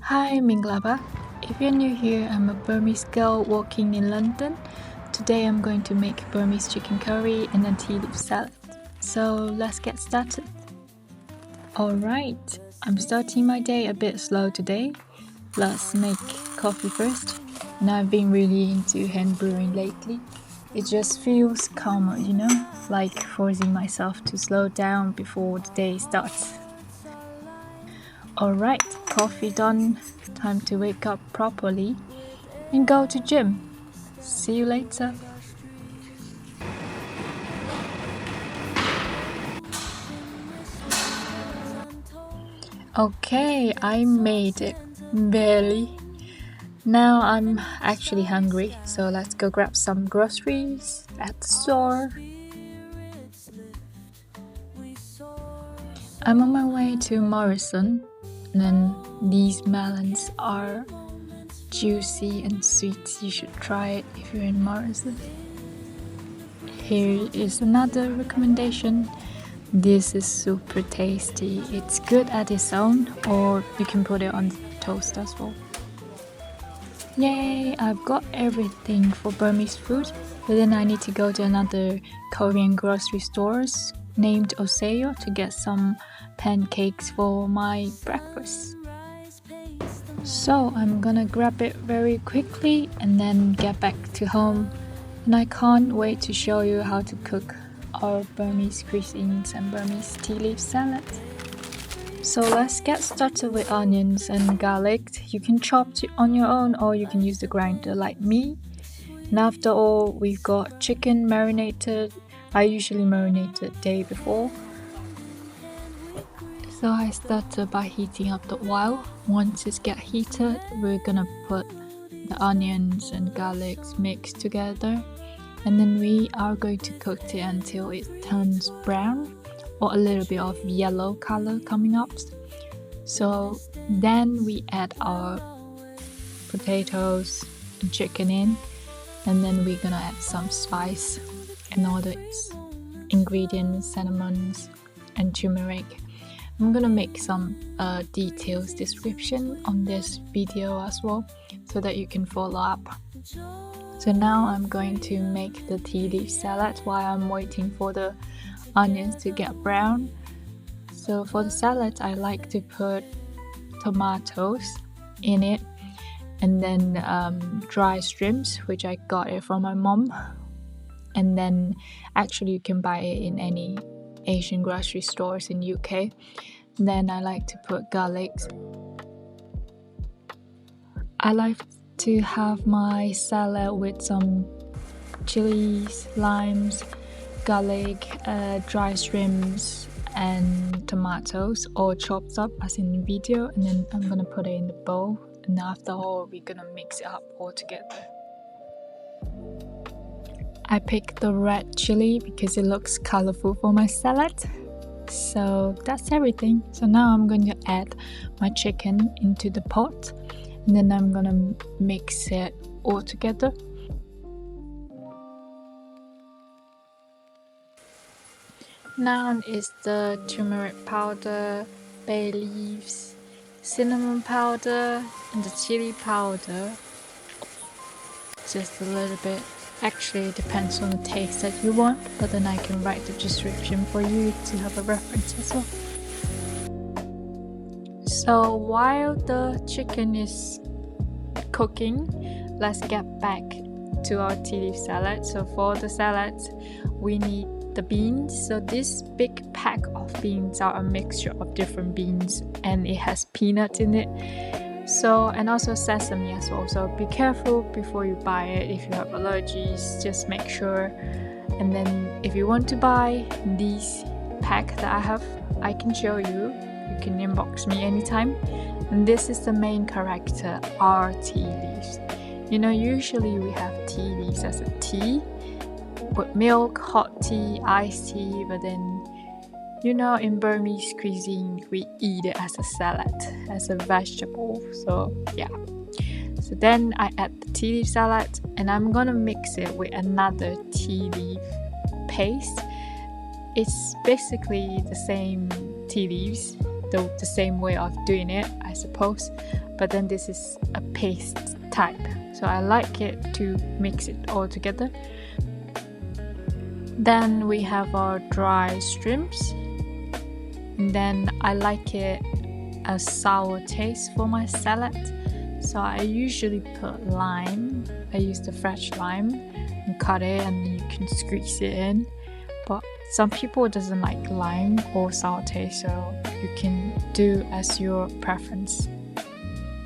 Hi, Minglaba. If you're new here, I'm a Burmese girl working in London. Today I'm going to make Burmese chicken curry and a tea leaf salad. So let's get started. Alright, I'm starting my day a bit slow today. Let's make coffee first. And I've been really into hand brewing lately. It just feels calmer, like forcing myself to slow down before the day starts. Alright, coffee done. Time to wake up properly and go to gym. See you later. Okay, I made it. Barely. Now I'm actually hungry, so let's go grab some groceries at the store. I'm on my way to Morrison, and these melons are juicy and sweet. You should try it if you're in Morrison. Here is another recommendation. This is super tasty. It's good at its own, or you can put it on toast as well. Yay! I've got everything for Burmese food, but then I need to go to another Korean grocery stores named Oseo to get some pancakes for my breakfast. So I'm gonna grab it very quickly and then get back to home. And I can't wait to show you how to cook our Burmese cuisines and Burmese tea leaf salad. So let's get started with onions and garlic. You can chop it on your own or you can use the grinder like me. And after all, we've got chicken marinated. I usually marinate the day before. So I started by heating up the oil. Once it gets heated, we're gonna put the onions and garlic mixed together. And then we are going to cook it until it turns brown or a little bit of yellow color coming up. So then we add our potatoes and chicken in, and then we're gonna add some spice and all the ingredients, cinnamon and turmeric. I'm gonna make some details description on this video as well so that you can follow up. So now I'm going to make the tea leaf salad while I'm waiting for the onions to get brown. So for the salad, I like to put tomatoes in it, and then dry shrimps, which I got it from my mom. And then actually you can buy it in any Asian grocery stores in UK. Then I like to put garlic. I like to have my salad with some chilies, limes, garlic, dry shrimps and tomatoes all chopped up as in the video, and then I'm gonna put it in the bowl, and after all we're gonna mix it up all together. I picked the red chili because it looks colorful for my salad. So that's everything. So now I'm going to add my chicken into the pot, and then I'm gonna mix it all together. Now is the turmeric powder, bay leaves, cinnamon powder, and the chili powder. Just a little bit. Actually, it depends on the taste that you want, but then I can write the description for you to have a reference as well. So while the chicken is cooking, let's get back to our tea leaf salad. So for the salad, we need the beans. So this big pack of beans are a mixture of different beans, and it has peanuts in it. So, and also sesame as well. So be careful before you buy it. If you have allergies, just make sure. And then if you want to buy these pack that I have, I can show you. You can inbox me anytime. And this is the main character, our tea leaves. Usually we have tea leaves as a tea with milk, hot tea, iced tea, but then in Burmese cuisine, we eat it as a salad, as a vegetable. So yeah. So then I add the tea leaf salad, and I'm gonna mix it with another tea leaf paste. It's basically the same tea leaves, the same way of doing it, I suppose. But then this is a paste type, so I like it to mix it all together. Then we have our dry shrimps, and then I like it a sour taste for my salad, so I usually put lime. I use the fresh lime and cut it, and you can squeeze it in. But some people doesn't like lime or sour taste, so you can do as your preference.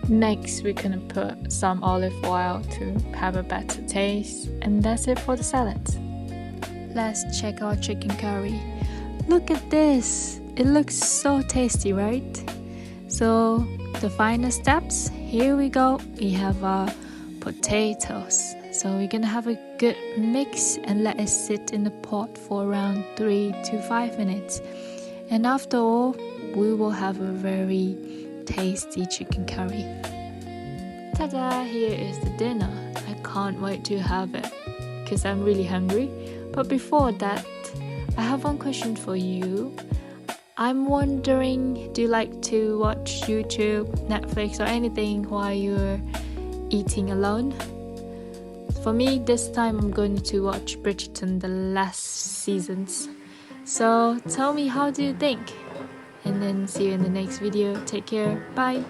Next, we're gonna put some olive oil to have a better taste, and that's it for the salad. Let's check our chicken curry. Look at this! It looks so tasty, right? So the final steps, here we go. We have our potatoes. So we're gonna have a good mix and let it sit in the pot for around 3 to 5 minutes. And after all, we will have a very tasty chicken curry. Ta-da! Here is the dinner. I can't wait to have it because I'm really hungry. But before that, I have one question for you. I'm wondering, do you like to watch YouTube, Netflix or anything while you're eating alone? For me, this time I'm going to watch Bridgerton, the last seasons. So tell me, how do you think? And then see you in the next video. Take care. Bye.